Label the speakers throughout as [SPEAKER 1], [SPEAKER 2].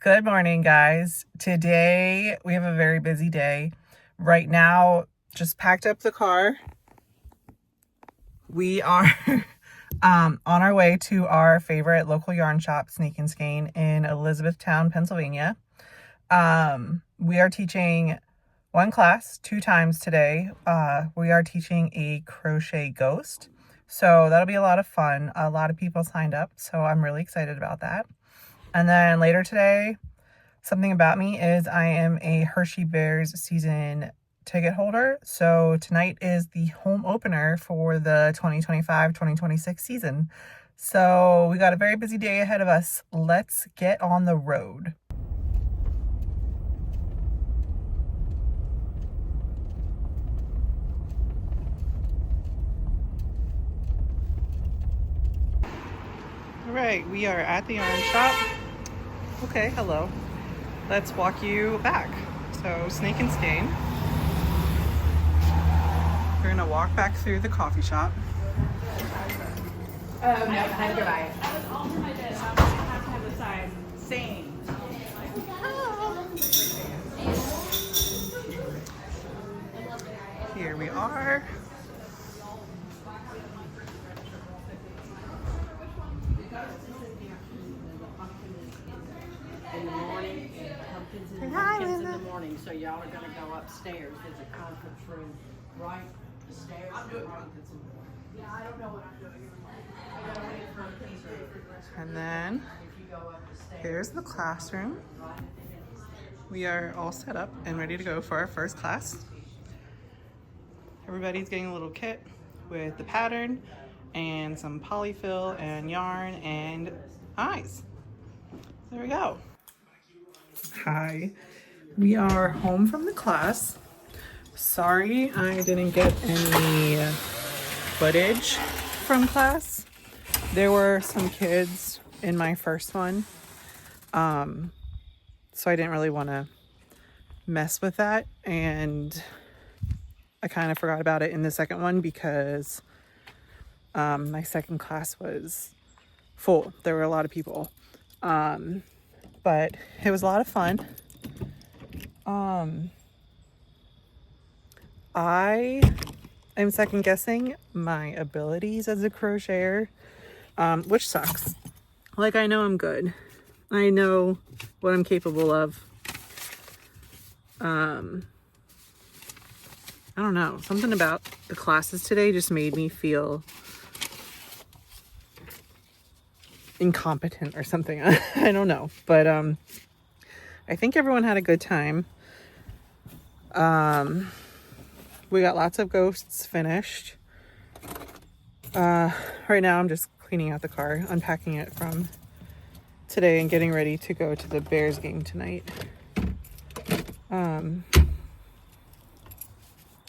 [SPEAKER 1] Good morning, guys. Today we have a very busy day. Right now, just packed up the car. We are on our way to our favorite local yarn shop, Sneak and Skein, in Elizabethtown, Pennsylvania. We are teaching one class 2 times today. We are teaching a crochet ghost. So that'll be a lot of fun. A lot of people signed up, so I'm really excited about that. And then later today, something about me is I am a Hershey Bears season ticket holder. So tonight is the home opener for the 2025-2026 season. So we got a very busy day ahead of us. Let's get on the road. All right, we are at the yarn shop. Okay, hello. Let's walk you back. So Snake and Skein. We're gonna walk back through the coffee shop.
[SPEAKER 2] Oh, no, I had to go buy it. I was altering my bed. I have to have the size same.
[SPEAKER 1] Here we are.
[SPEAKER 3] In the morning, pumpkins in the morning, so y'all are gonna go upstairs. There's a conference room right upstairs.
[SPEAKER 2] Yeah, I don't know what I'm doing. I gotta wait for a piece.
[SPEAKER 1] And then here's the classroom. We are all set up and ready to go for our first class. Everybody's getting a little kit with the pattern and some polyfill and yarn and eyes. There we go. Hi, we are home from the class. Sorry I didn't get any footage from class. There were some kids in my first one, so I didn't really want to mess with that, and I kind of forgot about it in the second one because my second class was full. There were a lot of people. But it was a lot of fun. I am second guessing my abilities as a crocheter, which sucks. Like, I know I'm good. I know what I'm capable of. I don't know. Something about the classes today just made me feel incompetent or something. I don't know, but I think everyone had a good time. We got lots of ghosts finished. Right now I'm just cleaning out the car, unpacking it from today and getting ready to go to the Bears game tonight.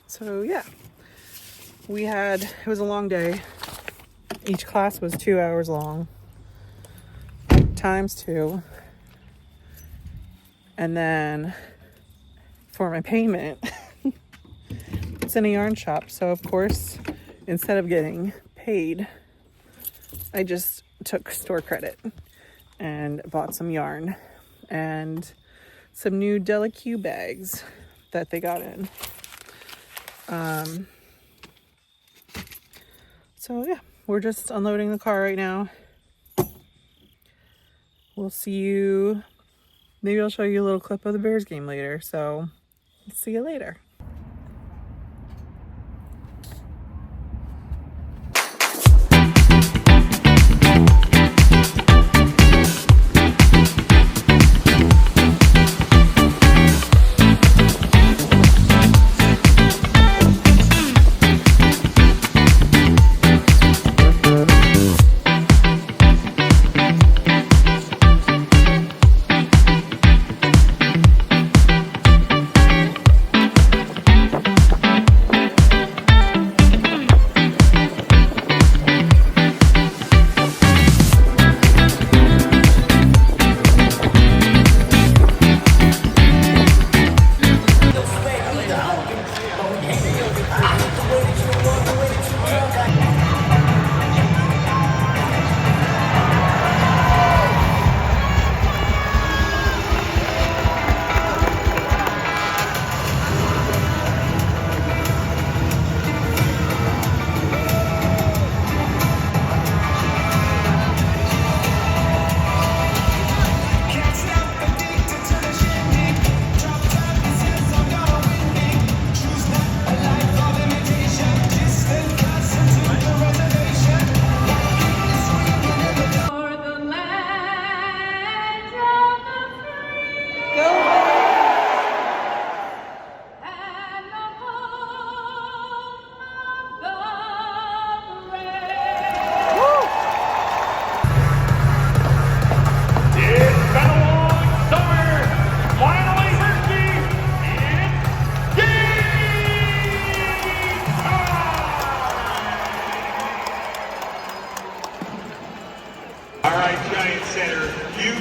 [SPEAKER 1] So yeah, it was a long day. Each class was 2 hours long. Times 2. And then for my payment, it's in a yarn shop. So of course, instead of getting paid, I just took store credit and bought some yarn and some new Deli-Q bags that they got in. So yeah, we're just unloading the car right now. We'll see you. Maybe I'll show you a little clip of the Bears game later. So, see you later.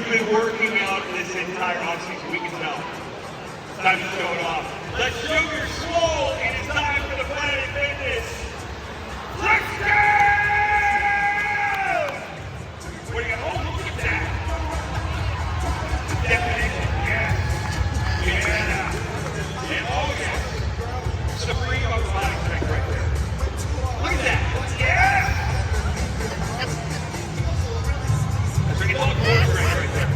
[SPEAKER 4] been working out this entire offseason, we can tell. It's time to show it off. Let's show your soul, and it's time for the Planet Fitness. Let's go! What do you got? Oh, look at that. Definition, yes. Yeah. And oh, yes. Supreme upper body strength right there. Look at that. Yeah! That's bring it all forward right there.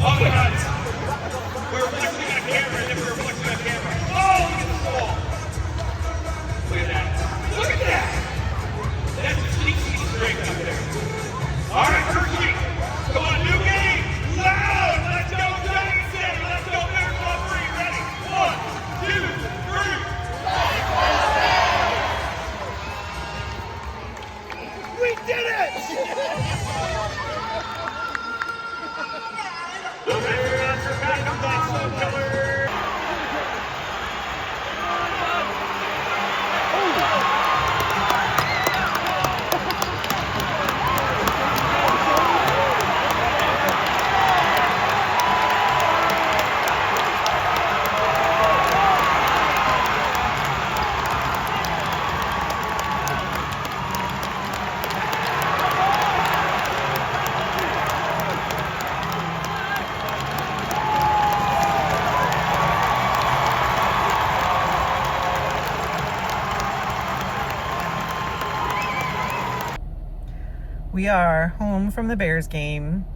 [SPEAKER 4] Oh, God. We're reflecting on a camera, and then we're reflecting on a camera. Oh, look at the soul. Look at that. Look at that. That's a sneaky strength up there. All right, Crochet. Come on, new game. Loud. Let's go, Giant City. Let's go, Miracle 3. Ready? 1, 2, 3. We did it!
[SPEAKER 1] We are home from the Bears game.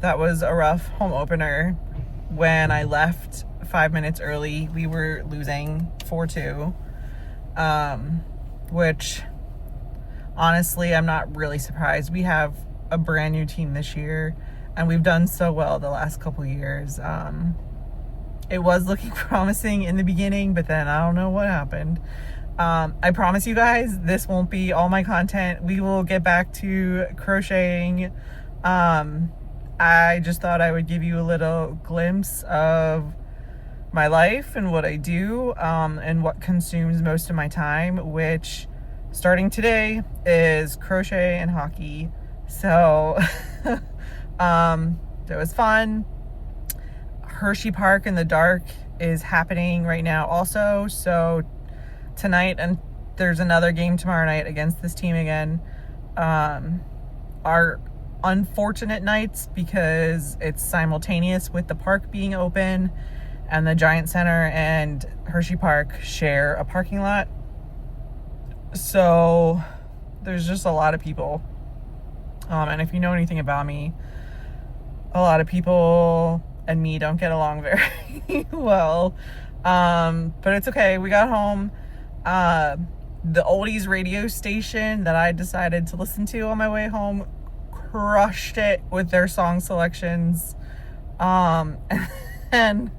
[SPEAKER 1] That was a rough home opener. When I left 5 minutes early, we were losing 4-2, which honestly, I'm not really surprised. We have a brand new team this year, and we've done so well the last couple years. It was looking promising in the beginning, but then I don't know what happened. I promise you guys, this won't be all my content. We will get back to crocheting. I just thought I would give you a little glimpse of my life and what I do, and what consumes most of my time, which starting today is crochet and hockey. So it was fun. Hershey Park in the Dark is happening right now also. So tonight, and there's another game tomorrow night against this team again, are unfortunate nights because it's simultaneous with the park being open, and the Giant Center and Hershey Park share a parking lot. So there's just a lot of people. And if you know anything about me, a lot of people and me don't get along very well. But it's okay. We got home. The oldies radio station that I decided to listen to on my way home crushed it with their song selections. And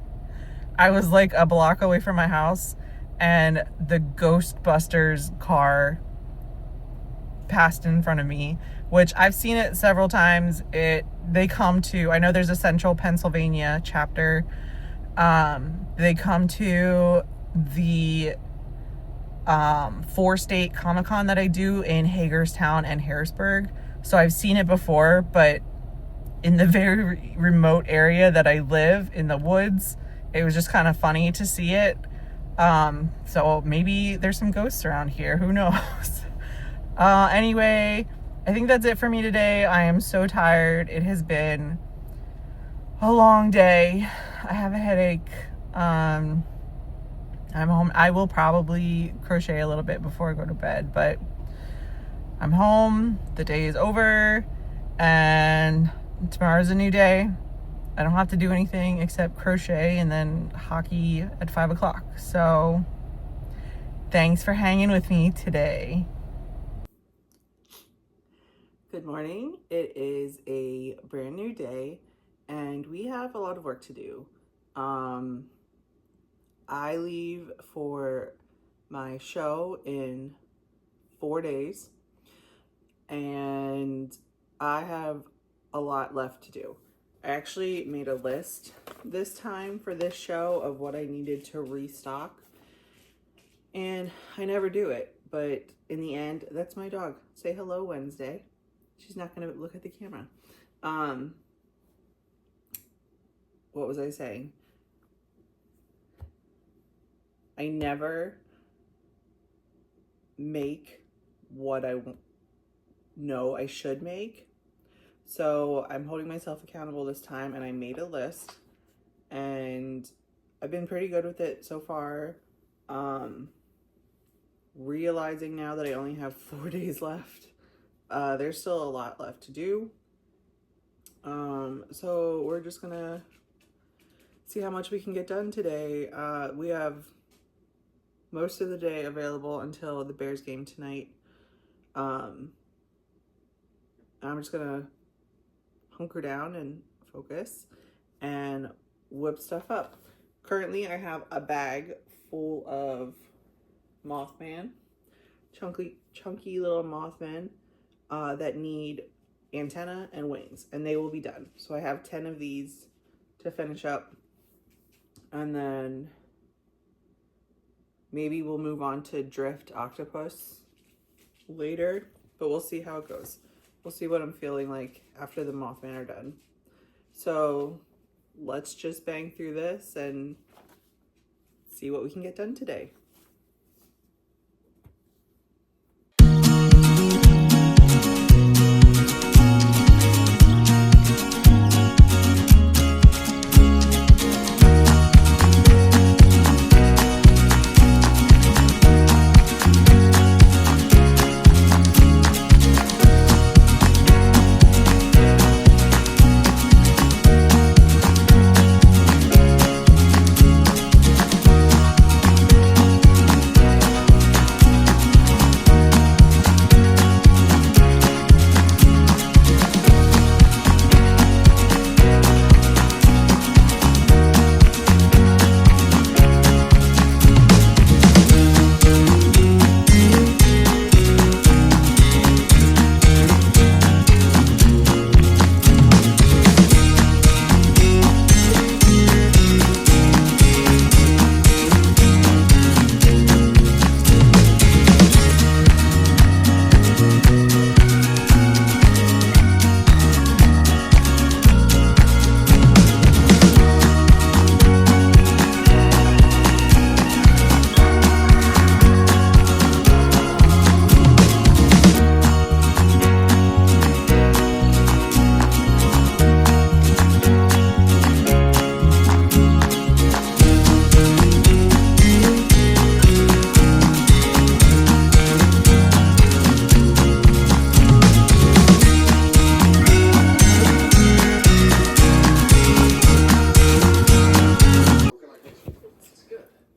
[SPEAKER 1] I was like a block away from my house, and the Ghostbusters car passed in front of me, which I've seen it several times. They come to, I know there's a Central Pennsylvania chapter. They come to the 4-state Comic-Con that I do in Hagerstown and Harrisburg. So I've seen it before, but in the very remote area that I live in the woods, it was just kind of funny to see it. So maybe there's some ghosts around here, who knows? Anyway, I think that's it for me today. I am so tired. It has been a long day. I have a headache. I'm home. I will probably crochet a little bit before I go to bed, but I'm home. The day is over, and tomorrow's a new day. I don't have to do anything except crochet and then hockey at 5 o'clock. So thanks for hanging with me today. Good morning. It is a brand new day, and we have a lot of work to do. I leave for my show in 4 days, and I have a lot left to do. I actually made a list this time for this show of what I needed to restock, and I never do it, but in the end, that's my dog. Say hello, Wednesday. She's not gonna look at the camera. what was I saying? I never make what I know I should make. So I'm holding myself accountable this time, and I made a list, and I've been pretty good with it so far. Realizing now that I only have 4 days left, there's still a lot left to do. So we're just gonna see how much we can get done today. We have most of the day available until the Bears game tonight. I'm just gonna hunker down and focus and whip stuff up. Currently, I have a bag full of Mothman, chunky little Mothman that need antenna and wings, and they will be done. So I have 10 of these to finish up, and then maybe we'll move on to Drift Octopus later, but we'll see how it goes. We'll see what I'm feeling like after the Mothman are done. So let's just bang through this and see what we can get done today.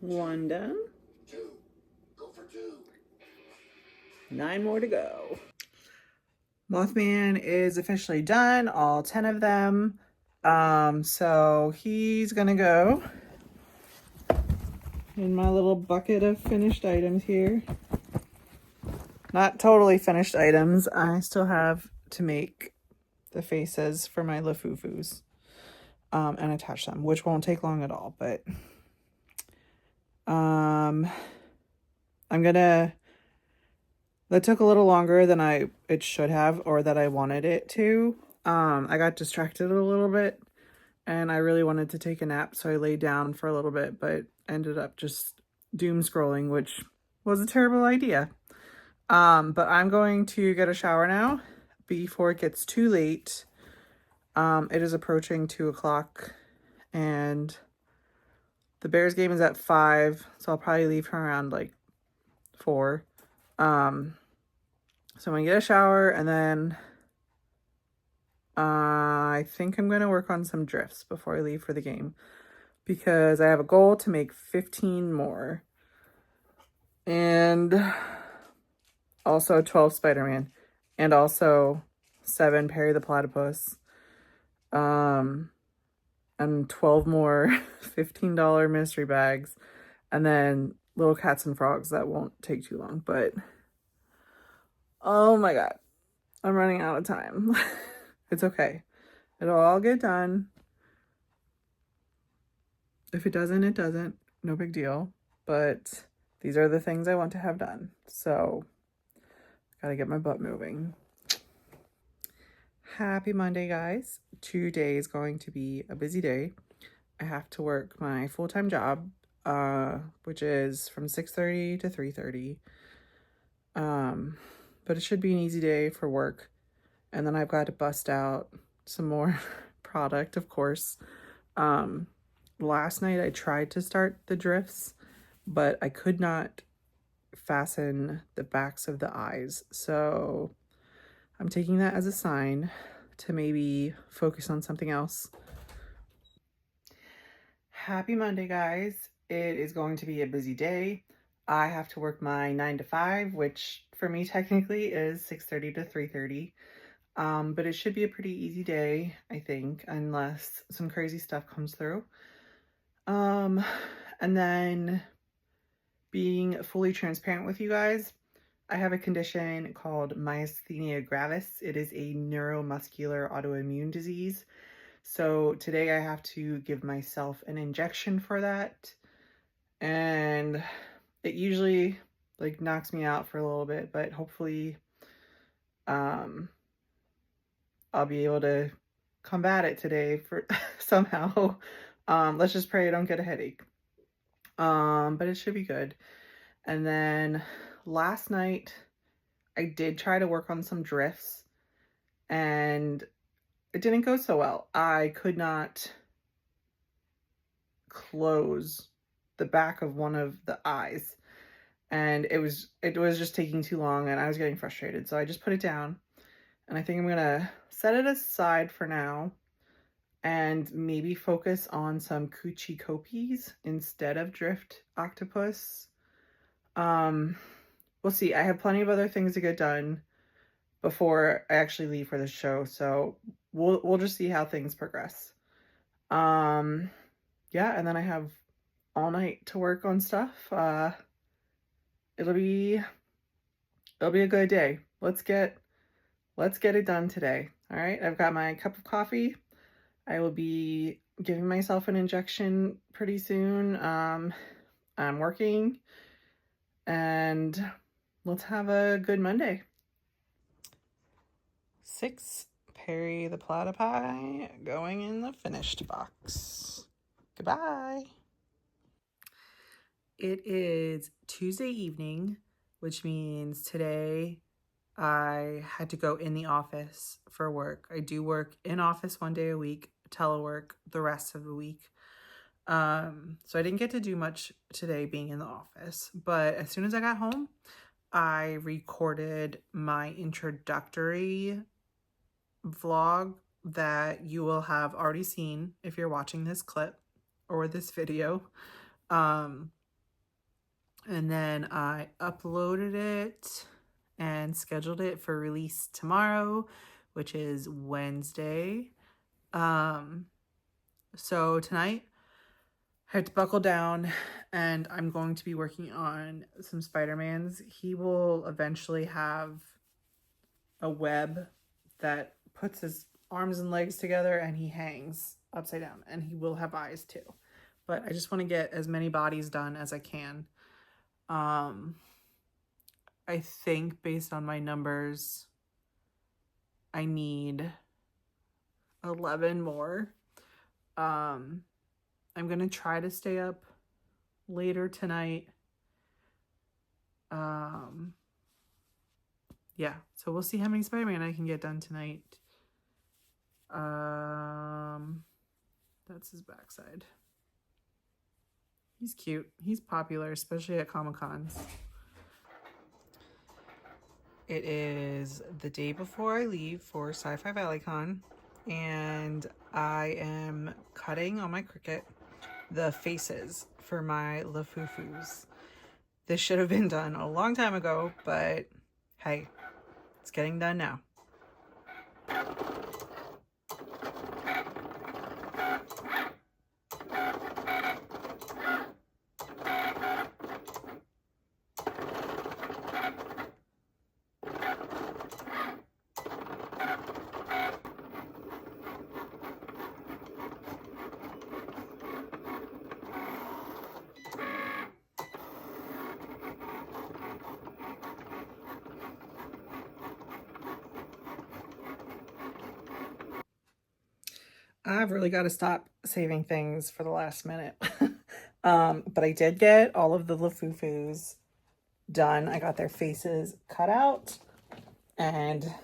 [SPEAKER 1] One done. 9 more to go. Mothman is officially done, all 10 of them. So he's gonna go in my little bucket of finished items here. Not totally finished items. I still have to make the faces for my Lafufus and attach them, which won't take long at all, but that took a little longer than it should have, or that I wanted it to. I got distracted a little bit, and I really wanted to take a nap, so I laid down for a little bit, but ended up just doom scrolling, which was a terrible idea. But I'm going to get a shower now before it gets too late. It is approaching 2 o'clock, and the Bears game is at 5, so I'll probably leave her around like 4. So I'm gonna get a shower, and then I think I'm gonna work on some drifts before I leave for the game, because I have a goal to make 15 more, and also 12 Spider-Man, and also 7 Perry the Platypus, and 12 more $15 mystery bags, and then little cats and frogs that won't take too long. But oh my god, I'm running out of time. It's okay, it'll all get done. If it doesn't, it doesn't, no big deal. But these are the things I want to have done, so gotta get my butt moving. Happy Monday, guys. Today is going to be a busy day. I have to work my full-time job, which is from 6:30 to 3:30. But it should be an easy day for work. And then I've got to bust out some more product, of course. Um, Last night I tried to start the drifts, but I could not fasten the backs of the eyes. So I'm taking that as a sign to maybe focus on something else. Happy Monday, guys. It is going to be a busy day. I have to work my 9 to 5, which for me technically is 6:30 to 3:30. But it should be a pretty easy day, I think, unless some crazy stuff comes through. And then being fully transparent with you guys, I have a condition called myasthenia gravis. It is a neuromuscular autoimmune disease. So today I have to give myself an injection for that. And it usually like knocks me out for a little bit, but hopefully I'll be able to combat it today for somehow. Let's just pray I don't get a headache. But it should be good. And then last night I did try to work on some drifts and it didn't go so well. I could not close the back of one of the eyes, and it was just taking too long and I was getting frustrated. So I just put it down, and I think I'm gonna set it aside for now and maybe focus on some coochie copies instead of drift octopus. We'll see. I have plenty of other things to get done before I actually leave for the show, so we'll just see how things progress. Yeah, and then I have all night to work on stuff. It'll be a good day. Let's get it done today. All right, I've got my cup of coffee. I will be giving myself an injection pretty soon. I'm working, and let's have a good Monday. 6 Perry the Platypi going in the finished box. Goodbye. It is Tuesday evening, which means today I had to go in the office for work. I do work in office one day a week, telework the rest of the week. So I didn't get to do much today being in the office, but as soon as I got home, I recorded my introductory vlog that you will have already seen if you're watching this clip or this video. And then I uploaded it and scheduled it for release tomorrow, which is Wednesday. So tonight I had to buckle down and I'm going to be working on some Spider-Mans. He will eventually have a web that puts his arms and legs together and he hangs upside down, and he will have eyes too. But I just want to get as many bodies done as I can. I think based on my numbers, I need 11 more. I'm going to try to stay up later tonight. Yeah, so we'll see how many Spider-Man I can get done tonight. That's his backside. He's cute. He's popular, especially at Comic-Cons. It is the day before I leave for Sci-Fi ValleyCon, and I am cutting on my Cricut the faces for my Lafufus. This should have been done a long time ago, but hey, it's getting done now. I've really got to stop saving things for the last minute. But I did get all of the Lafufus done. I got their faces cut out and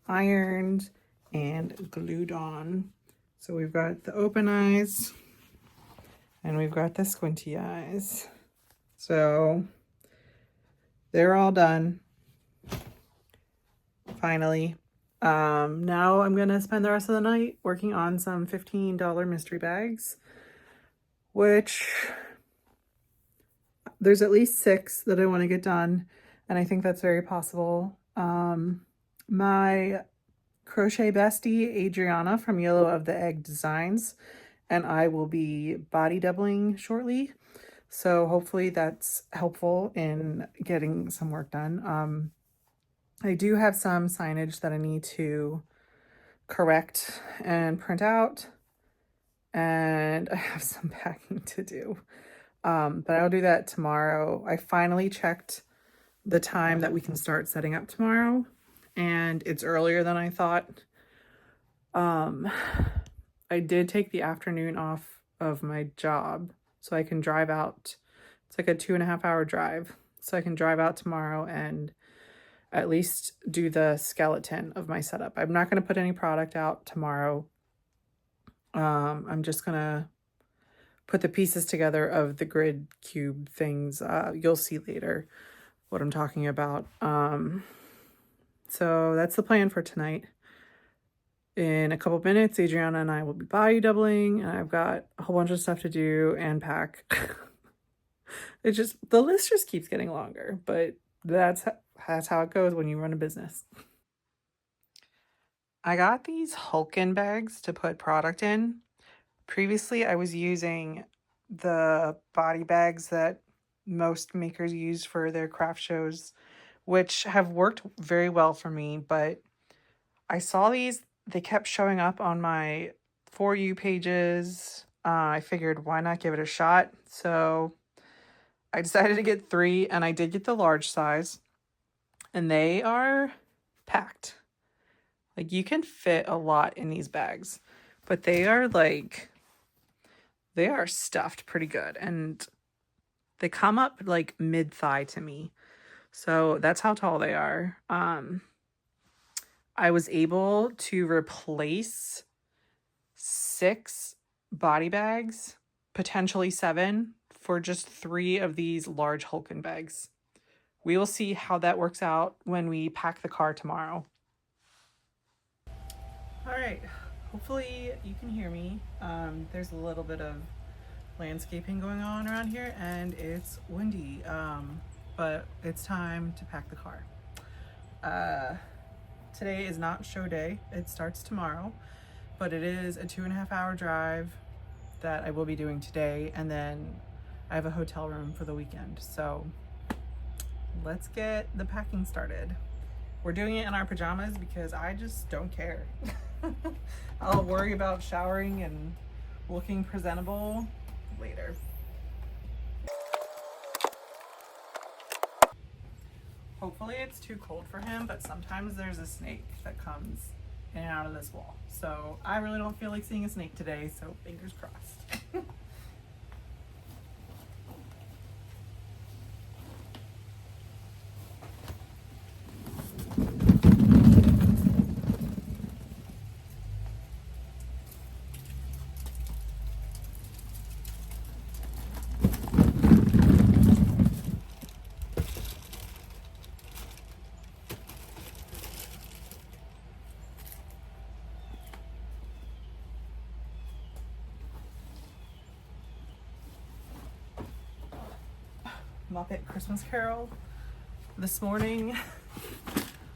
[SPEAKER 1] ironed and glued on. So we've got the open eyes and we've got the squinty eyes. So they're all done. Finally. Now I'm gonna spend the rest of the night working on some $15 mystery bags, which there's at least 6 that I want to get done, and I think that's very possible. My crochet bestie Adriana from Yellow of the Egg Designs and I will be body doubling shortly, so hopefully that's helpful in getting some work done. I do have some signage that I need to correct and print out, and I have some packing to do. But I'll do that tomorrow. I finally checked the time that we can start setting up tomorrow, and it's earlier than I thought. I did take the afternoon off of my job so I can drive out. It's like a 2.5 hour drive. So I can drive out tomorrow and at least do the skeleton of my setup. I'm not going to put any product out tomorrow. I'm just going to put the pieces together of the grid cube things. You'll see later what I'm talking about. So that's the plan for tonight. In a couple minutes, Adriana and I will be body doubling, and I've got a whole bunch of stuff to do and pack. The list just keeps getting longer, but that's how it goes when you run a business. I got these Hulken bags to put product in. Previously, I was using the body bags that most makers use for their craft shows, which have worked very well for me, but I saw these, they kept showing up on my For You pages. I figured, why not give it a shot? So I decided to get 3, and I did get the large size, and they are packed. Like, you can fit a lot in these bags, but they are stuffed pretty good, and they come up like mid-thigh to me. So that's how tall they are. I was able to replace 6 body bags, potentially 7, for just 3 of these large Hulken bags. We will see how that works out when we pack the car tomorrow. All right, hopefully you can hear me. There's a little bit of landscaping going on around here, and it's windy, but it's time to pack the car. Today is not show day. It starts tomorrow, but it is a 2.5 hour drive that I will be doing today, and then I have a hotel room for the weekend. So let's get the packing started. We're doing it in our pajamas because I just don't care. I'll worry about showering and looking presentable later. Hopefully it's too cold for him, but sometimes there's a snake that comes in and out of this wall. So I really don't feel like seeing a snake today, so fingers crossed. Muppet Christmas Carol. This morning,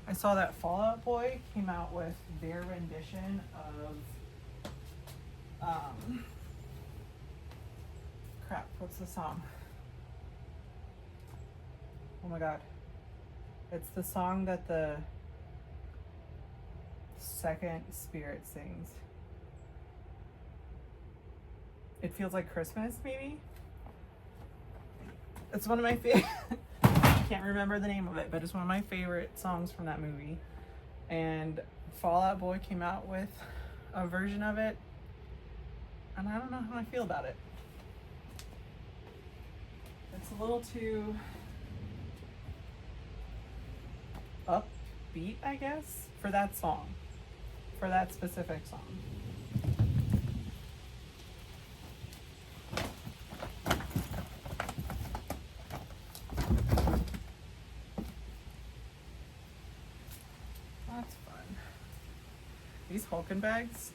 [SPEAKER 1] I saw that Fall Out Boy came out with their rendition of, crap, what's the song? Oh my god. It's the song that the second spirit sings. It Feels Like Christmas, maybe? It's one of my favorite, I can't remember the name of it, but it's one of my favorite songs from that movie. And Fall Out Boy came out with a version of it, and I don't know how I feel about it. It's a little too upbeat, I guess, for that song, for that specific song. That's fun. These Hulkin bags,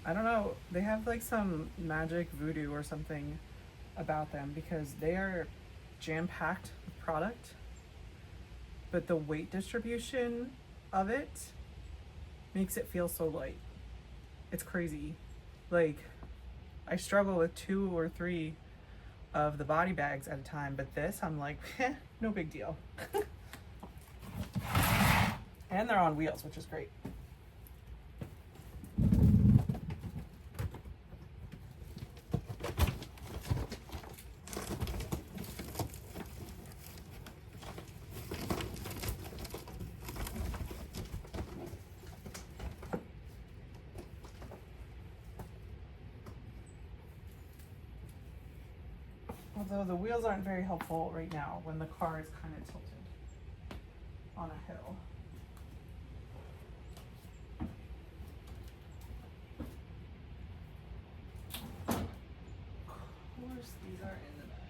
[SPEAKER 1] I don't know, they have like some magic voodoo or something about them because they are jam-packed with product, but the weight distribution of it makes it feel so light. It's crazy. Like, I struggle with 2 or 3 of the body bags at a time, but this, I'm like, no big deal. And they're on wheels, which is great. Although the wheels aren't very helpful right now when the car is kind of tilted on a hill. Of course, these are in the bag.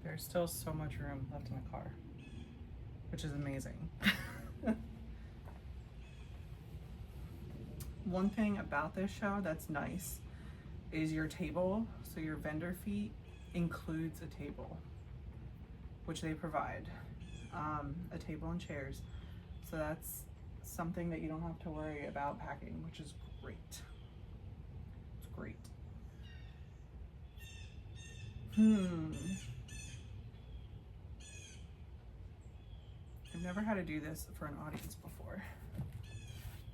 [SPEAKER 1] There's still so much room left in the car, which is amazing. One thing about this show that's nice is your table. So your vendor feet includes a table, which they provide, a table and chairs. So that's something that you don't have to worry about packing, which is great. It's great. I've never had to do this for an audience before.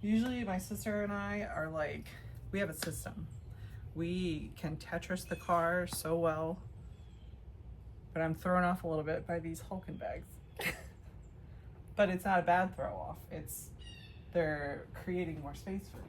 [SPEAKER 1] Usually my sister and I are like, we have a system. We can Tetris the car so well, but I'm thrown off a little bit by these Hulkin bags. But it's not a bad throw off. They're creating more space for me.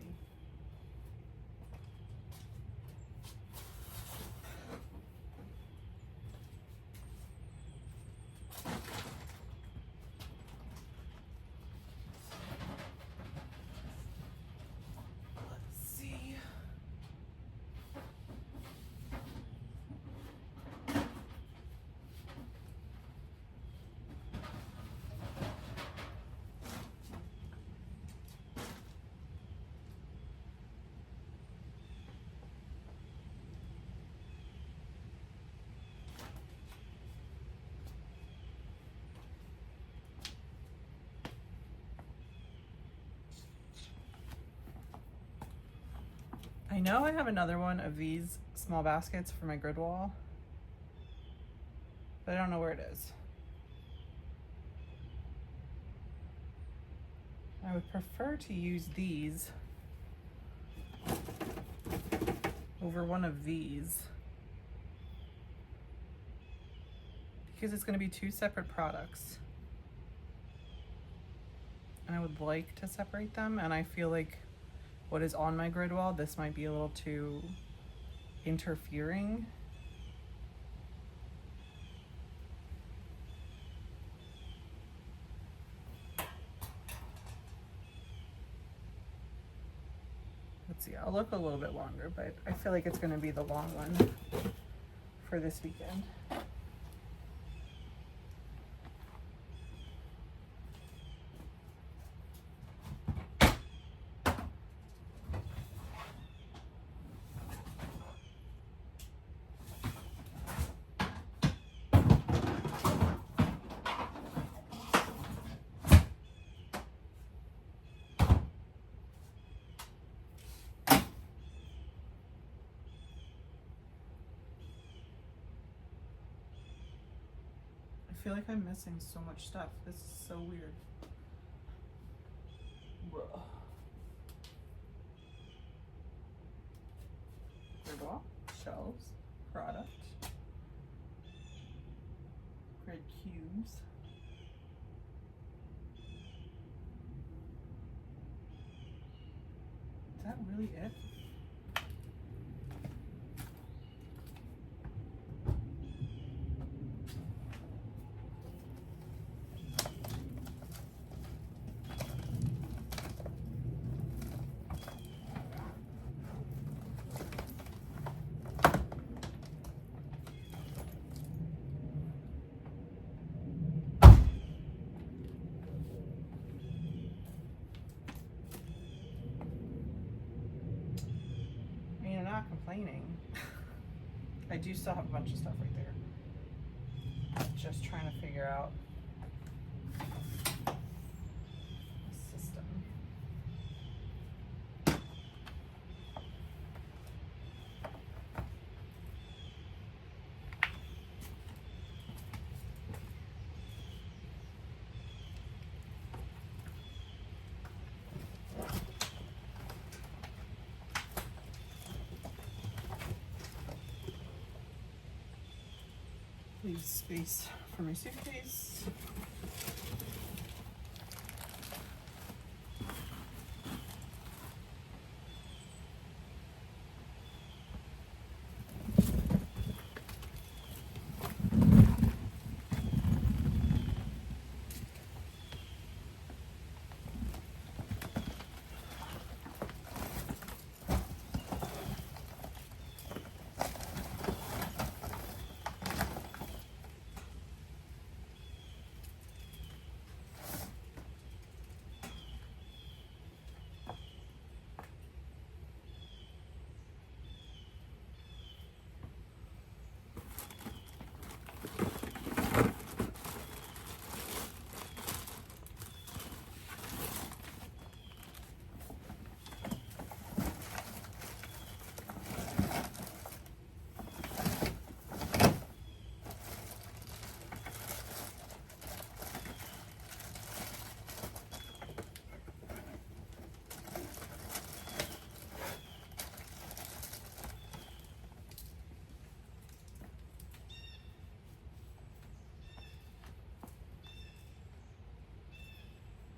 [SPEAKER 1] I know I have another one of these small baskets for my grid wall, but I don't know where it is. I would prefer to use these over one of these because it's going to be 2 separate products. and I would like to separate them, and I feel like what is on my grid wall, this might be a little too interfering. Let's see, I'll look a little bit longer, but I feel like it's going to be the long one for this weekend. I feel like I'm missing so much stuff. This is so weird. Bruh. Grid wall, shelves, product, grid cubes. Is that really it? I mean, I'm not complaining. I do still have a bunch of stuff right there. Just trying to figure out the system. Leave space for my suitcase.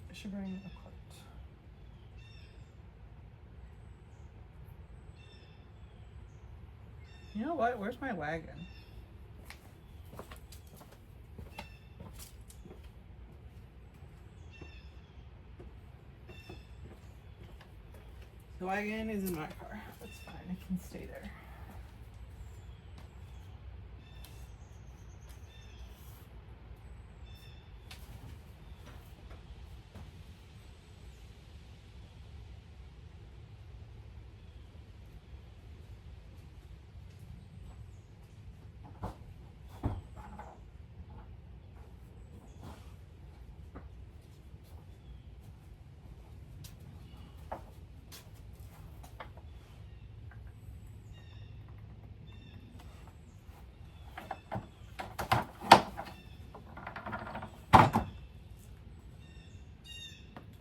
[SPEAKER 1] I should bring a cart. You know what? Where's my wagon? The wagon is in my car. That's fine. It can stay there.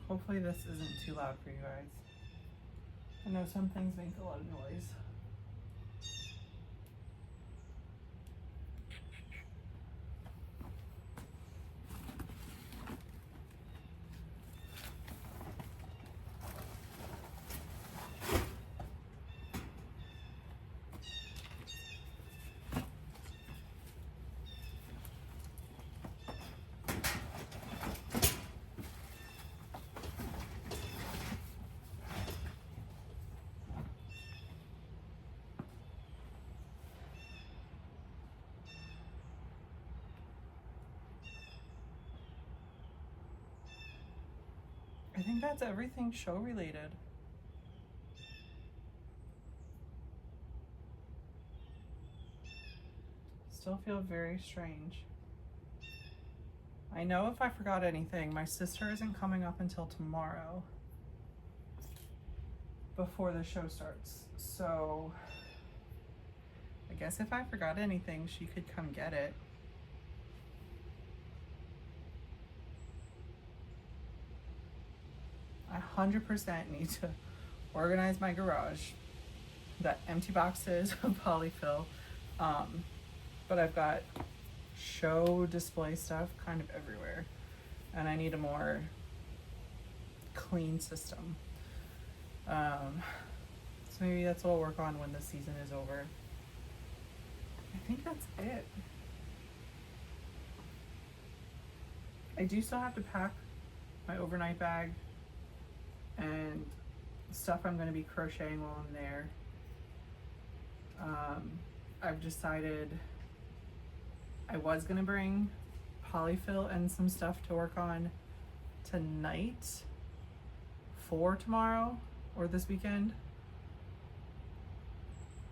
[SPEAKER 1] Hopefully this isn't too loud for you guys. I know some things make a lot of noise. I think that's everything show related. Still feel very strange. I know if I forgot anything, my sister isn't coming up until tomorrow before the show starts. So I guess if I forgot anything, she could come get it. I 100% need to organize my garage. Got empty boxes of polyfill, but I've got show display stuff kind of everywhere, and I need a more clean system. So maybe that's what I'll work on when the season is over. I think that's it. I do still have to pack my overnight bag and stuff I'm going to be crocheting while I'm there. I've decided I was going to bring polyfill and some stuff to work on tonight for tomorrow or this weekend,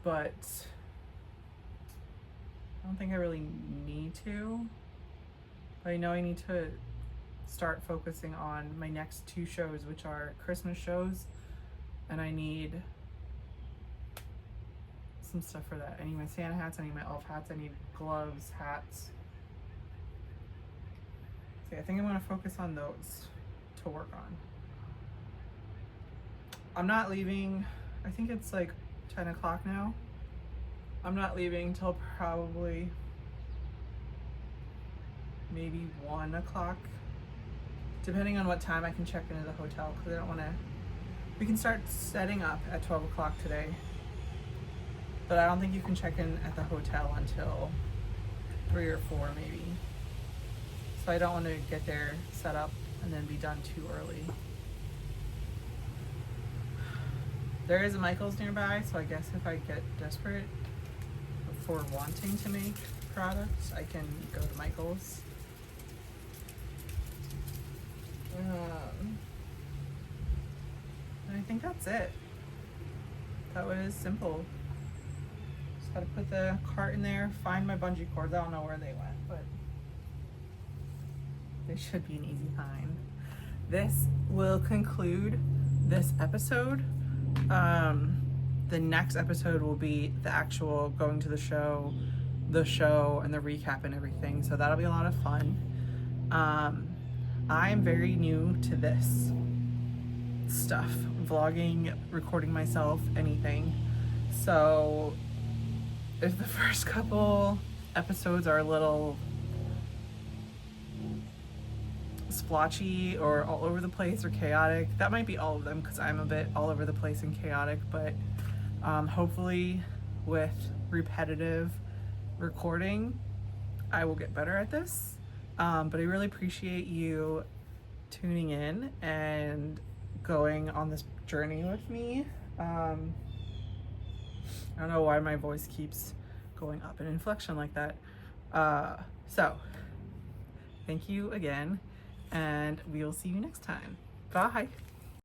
[SPEAKER 1] but I don't think I really need to. But I know I need to start focusing on my next 2 shows, which are Christmas shows, and I need some stuff for that. I need my Santa hats, I need my elf hats, I need gloves, hats. So I think I'm gonna focus on those to work on. I'm not leaving, I think it's like 10 o'clock now. I'm not leaving till probably maybe 1 o'clock, depending on what time I can check into the hotel, because I don't want to. We can start setting up at 12 o'clock today, but I don't think you can check in at the hotel until 3 or 4 maybe. So I don't want to get there, set up, and then be done too early. There is a Michael's nearby, so I guess if I get desperate for wanting to make products, I can go to Michael's. And I think that's it. That was simple. Just gotta put the cart in there, find my bungee cords. I don't know where they went, but they should be an easy find. This will conclude this episode. The next episode will be the actual going to the show, and the recap and everything. So that'll be a lot of fun. I am very new to this stuff, vlogging, recording myself, anything. So if the first couple episodes are a little splotchy or all over the place or chaotic, that might be all of them, because I'm a bit all over the place and chaotic, but hopefully with repetitive recording I will get better at this. But I really appreciate you tuning in and going on this journey with me. I don't know why my voice keeps going up in inflection like that. So thank you again, and we will see you next time. Bye.